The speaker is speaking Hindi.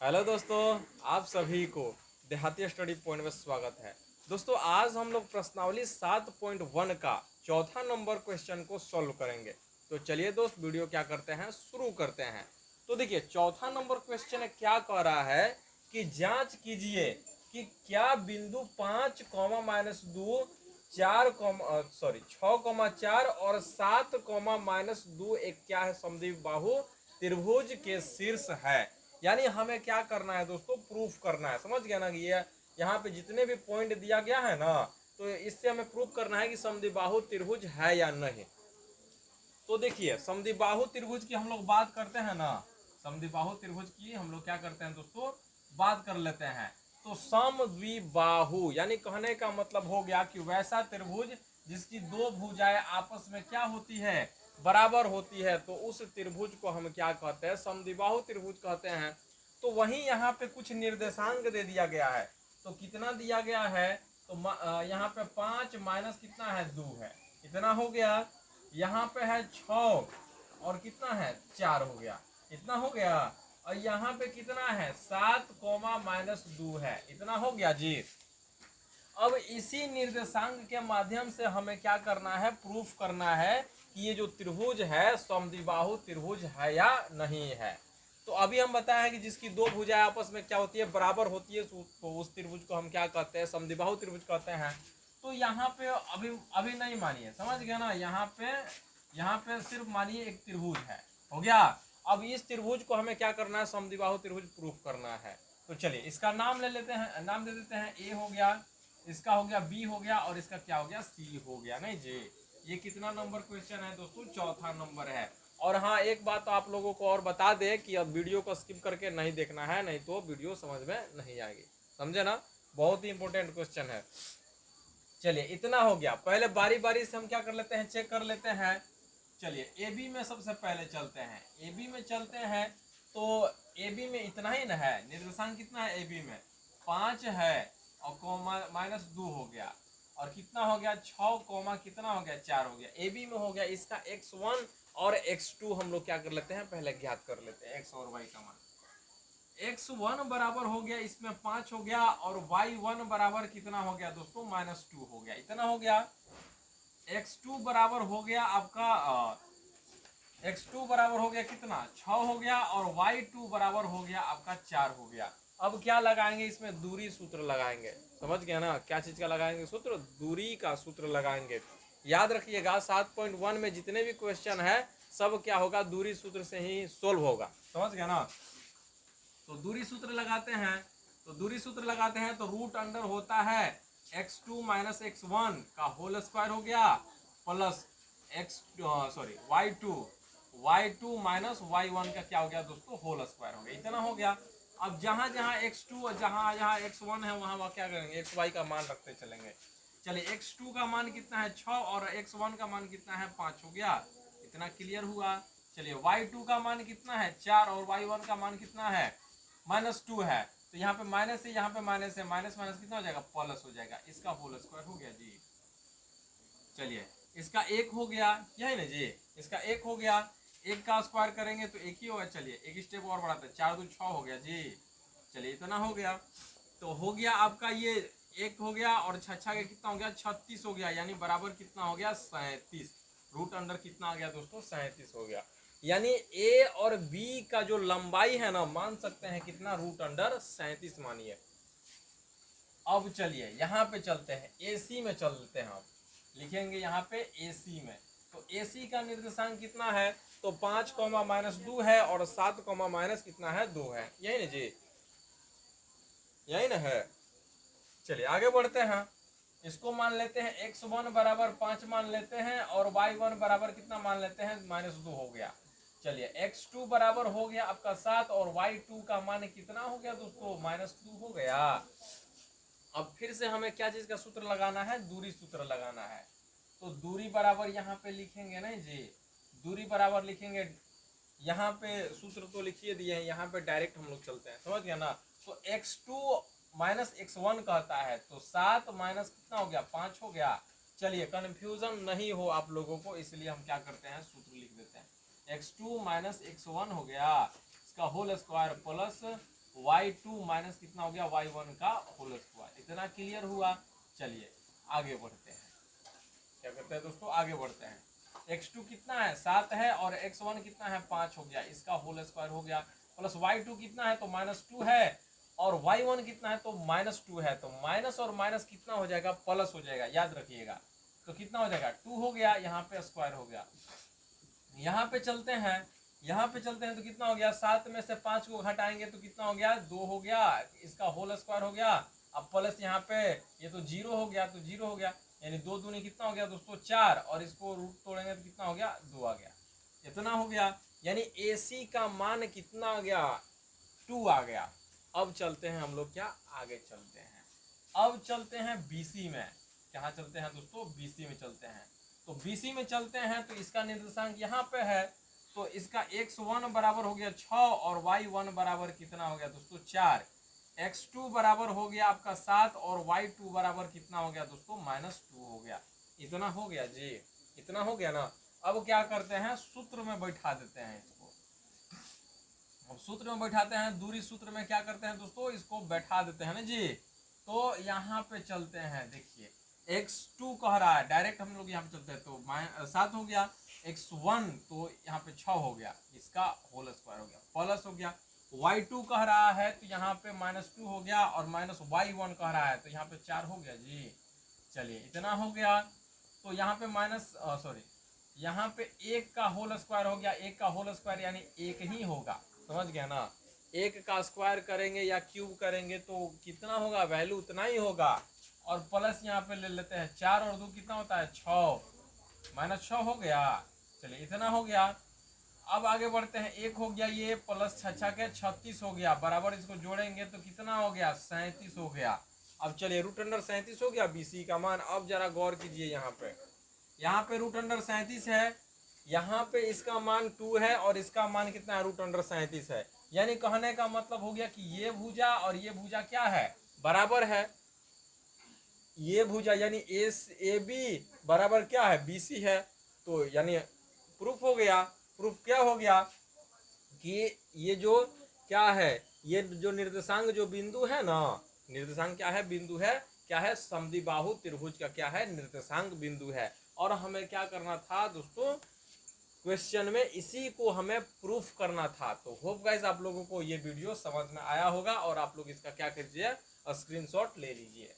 हेलो दोस्तों, आप सभी को देहाती स्टडी पॉइंट में स्वागत है। दोस्तों, आज हम लोग प्रश्नावली 7.1 का चौथा नंबर क्वेश्चन को सॉल्व करेंगे। तो चलिए दोस्त, वीडियो क्या करते हैं, शुरू करते हैं। तो देखिए, चौथा नंबर क्वेश्चन क्या कह रहा है कि जांच कीजिए कि क्या बिंदु 5 कॉमा माइनस 2 6,4 और 7 माइनस 2 एक क्या है, समद्विबाहु बाहु त्रिभुज के शीर्ष है। यानी हमें क्या करना है दोस्तों, प्रूफ करना है। समझ गया ना कि ये यहाँ पे जितने भी पॉइंट दिया गया है ना, तो इससे हमें प्रूफ करना है कि समद्विबाहु त्रिभुज है या नहीं। तो देखिए, समद्विबाहु त्रिभुज की हम लोग बात करते हैं ना, समद्विबाहु त्रिभुज की हम लोग क्या करते हैं दोस्तों, बात कर लेते हैं। तो समद्विबाहु यानी कहने का मतलब हो गया कि वैसा त्रिभुज जिसकी दो भुजाएं आपस में क्या होती है, बराबर होती है, तो उस त्रिभुज को हम क्या कहते हैं, समद्विबाहु त्रिभुज कहते हैं। तो वहीं यहाँ पे कुछ निर्देशांक दे दिया गया है। तो कितना दिया गया है, तो यहाँ पे 5 माइनस कितना है, 2 है, इतना हो गया। यहाँ पे है 6 और कितना है, 4 हो गया, इतना हो गया। और यहाँ पे कितना है, 7 कोमा माइनस 2 है, इतना हो गया जी। अब इसी निर्देशांक के माध्यम से हमें क्या करना है, प्रूफ करना है कि ये जो त्रिभुज है समद्विबाहु त्रिभुज है या नहीं है। तो अभी हम बताए हैं कि जिसकी दो भुजाएं आपस में क्या होती है, बराबर होती है, तो उस त्रिभुज को हम क्या कहते हैं, समद्विबाहु त्रिभुज कहते हैं। तो यहाँ पे अभी अभी नहीं मानिए, समझ गया ना। यहाँ पे सिर्फ मानिए एक त्रिभुज है, हो गया। अब इस त्रिभुज को हमें क्या करना है, समद्विबाहु त्रिभुज प्रूफ करना है। तो चलिए इसका नाम ले लेते हैं, नाम दे देते हैं। ए हो गया, इसका हो गया बी हो गया, और इसका क्या हो गया, सी हो गया। नहीं जी, ये कितना नंबर क्वेश्चन है दोस्तों, चौथा नंबर है। और हाँ, एक बात तो आप लोगों को और बता दे कि अब वीडियो को स्किप करके नहीं देखना है, नहीं तो वीडियो समझ में नहीं आएगी, समझे ना। बहुत ही इंपॉर्टेंट क्वेश्चन है। चलिए, इतना हो गया। पहले बारी बारी से हम क्या कर लेते हैं, चेक कर लेते हैं। चलिए, ए बी में सबसे पहले चलते हैं, ए बी में चलते हैं। तो ए बी में इतना ही ना है, निर्देशांक कितना है ए बी में, 5 है और कोमा माइनस 2 हो गया, और कितना हो गया, 6 कोमा कितना हो गया, 4 हो गया। ए बी में हो गया इसका x1 और x2 हम लोग क्या कर लेते हैं, पहले ज्ञात कर लेते हैं, x और y का मान। x1 बराबर हो गया, इसमें 5 हो गया, और y1 बराबर कितना हो गया दोस्तों, -2 हो गया, इतना हो गया। x2 बराबर हो गया आपका x2 बराबर हो गया कितना, 6 हो गया, और y2 बराबर हो गया आपका 4 हो गया। अब क्या लगाएंगे इसमें, दूरी सूत्र लगाएंगे। समझ गया ना, क्या चीज का लगाएंगे सूत्र, दूरी का सूत्र लगाएंगे। याद रखिएगा, 7.1 में जितने भी क्वेश्चन है सब क्या होगा, दूरी सूत्र से ही सोल्व होगा। समझ गया ना। तो दूरी सूत्र लगाते हैं, तो दूरी सूत्र लगाते हैं तो रूट अंडर होता है x2 माइनस x1 का होल स्क्वायर हो गया, प्लस y2 माइनस y1 का क्या हो गया दोस्तों, होल स्क्वायर हो गया, इतना हो गया। अब जहां जहां x2 और जहां जहां x1 है वहां क्या करेंगे, xy का मान रखते चलेंगे। चलिए, x2 का मान कितना है, 6, और x1 का मान कितना है, 5 हो गया, इतना क्लियर हुआ। चलिए, y2 का मान कितना है, 4, और y1 का मान कितना है, -2 है। तो यहाँ पे माइनस है, यहाँ पे माइनस है, माइनस माइनस कितना हो जाएगा, प्लस हो जाएगा, इसका होल स्क्वायर हो गया जी। चलिए, इसका एक हो गया, यही ना जी, इसका एक हो गया, एक का स्क्वायर करेंगे तो एक ही होगा। चलिए, एक स्टेप और बढ़ाते हैं, 4 2 6 हो गया जी। चलिए, इतना हो गया। तो हो गया आपका ये एक हो गया, और छछा का कितना हो गया, 36 हो गया, यानी बराबर कितना हो गया, 37। रूट अंडर कितना आ गया दोस्तों, 37 हो गया। यानी ए और बी का जो लंबाई है ना, मान सकते हैं कितना, रूट अंडर 37 मानिए। अब चलिए यहाँ पे चलते हैं, एसी में चलते हैं। हम लिखेंगे यहाँ पे एसी में। तो एसी का निर्देशांक कितना है, तो 5 कोमा माइनस 2 है, और 7 कोमा माइनस कितना है, 2 है, यही ना जी, यही ना है। चलिए आगे बढ़ते हैं, इसको मान लेते हैं x1 बराबर 5 मान लेते हैं, और y1 बराबर कितना मान लेते हैं, -2 हो गया। चलिए, x2 बराबर हो गया आपका 7, और y2 का मान कितना हो गया दोस्तों, -2 हो गया। अब फिर से हमें क्या चीज का सूत्र लगाना है, दूरी सूत्र लगाना है। तो दूरी बराबर यहाँ पे लिखेंगे नहीं जी, दूरी बराबर लिखेंगे, यहाँ पे सूत्र तो लिखिए दिए हैं, यहाँ पे डायरेक्ट हम लोग चलते हैं, समझ गया ना। तो x2 माइनस x1 कहता है, तो 7 माइनस कितना हो गया, 5 हो गया। चलिए, कंफ्यूजन नहीं हो आप लोगों को, इसलिए हम क्या करते हैं, सूत्र लिख देते हैं। x2 माइनस x1 हो गया, इसका whole square, plus y2 minus कितना हो गया y1 का होल स्क्वायर। इतना क्लियर हुआ। चलिए आगे बढ़ते हैं, क्या करते हैं दोस्तों, आगे बढ़ते हैं। x2 कितना है 7 है और x1 कितना है 5 हो गया, इसका होल स्क्वायर हो गया, प्लस y2 कितना है तो -2 है और y1 कितना है तो -2 है, तो माइनस और माइनस कितना हो जाएगा प्लस हो जाएगा, याद रखिएगा। तो कितना हो जाएगा 2 हो गया, यहाँ पे स्क्वायर हो गया। यहाँ पे चलते हैं, यहाँ पे चलते हैं तो कितना हो गया 7 में से 5 को घटाएंगे तो कितना हो गया 2 हो गया, इसका होल स्क्वायर हो गया। अब प्लस यहाँ पे ये तो 0 हो गया, तो 0 हो गया, यानी 2 दूनी कितना हो गया दोस्तों 4, और इसको रूट तोड़ेंगे तो कितना हो गया 2 आ गया। इतना हो गया, यानी AC का मान कितना आ गया 2 आ गया। अब चलते हैं हम लोग, क्या आगे चलते हैं, अब चलते हैं BC में। कहाँ चलते हैं दोस्तों, BC में चलते हैं। तो BC में चलते हैं तो इसका निर्देशांक यहाँ पे है, तो इसका x1 बराबर हो गया 6 और y1 बराबर कितना हो गया दोस्तों 4, x2 बराबर हो गया आपका 7 और y2 बराबर कितना हो गया दोस्तों -2 हो गया। इतना हो गया जी, इतना हो गया ना। अब क्या करते हैं, सूत्र में बैठा देते हैं इसको। अब सूत्र में बैठाते हैं, दूरी सूत्र में क्या करते हैं दोस्तों, इसको बैठा देते हैं ना जी। तो यहाँ पे चलते हैं, देखिए x2 कह रहा है, डायरेक्ट हम लोग यहाँ पे चलते हैं, तो 7 हो गया, x1 तो यहाँ पे 6 हो गया, इसका होल स्क्वायर हो गया, प्लस हो गया, y2 कह रहा है तो यहाँ पे -2 हो गया, और -y1 कह रहा है तो यहाँ पे 4 हो गया जी। चलिए इतना हो गया, तो यहाँ पे यहाँ पे 1 का होल स्क्वायर हो गया, 1 का होल स्क्वायर यानी 1 ही होगा, समझ गया ना। 1 का स्क्वायर करेंगे या क्यूब करेंगे तो कितना होगा, वैल्यू उतना ही होगा, और प्लस यहाँ पे ले लेते हैं 4 और 2 कितना होता है 6, -6 हो गया। चलिए इतना हो गया। अब आगे बढ़ते हैं, 1 हो गया ये, प्लस 6 के 36 हो गया, बराबर इसको जोड़ेंगे तो कितना हो गया 37 हो गया। अब चलिए √37 हो गया BC का मान। अब जरा गौर कीजिए, यहाँ पे √37 है, यहाँ पे इसका मान 2 है और इसका मान कितना है √37 है, यानी कहने का मतलब हो गया कि ये भुजा और ये भुजा क्या है बराबर है, ये भुजा यानी AB बराबर क्या है BC है। तो यानी प्रूफ हो गया। प्रूफ क्या हो गया कि ये जो क्या है, ये जो निर्देशांक जो बिंदु है ना, निर्देशांक क्या है, बिंदु है, क्या है समद्विबाहु त्रिभुज का क्या है निर्देशांक बिंदु है। और हमें क्या करना था दोस्तों, क्वेश्चन में इसी को हमें प्रूफ करना था। तो होप गाइस आप लोगों को ये वीडियो समझ में आया होगा और आप लोग इसका क्या कीजिए स्क्रीनशॉट ले लीजिए।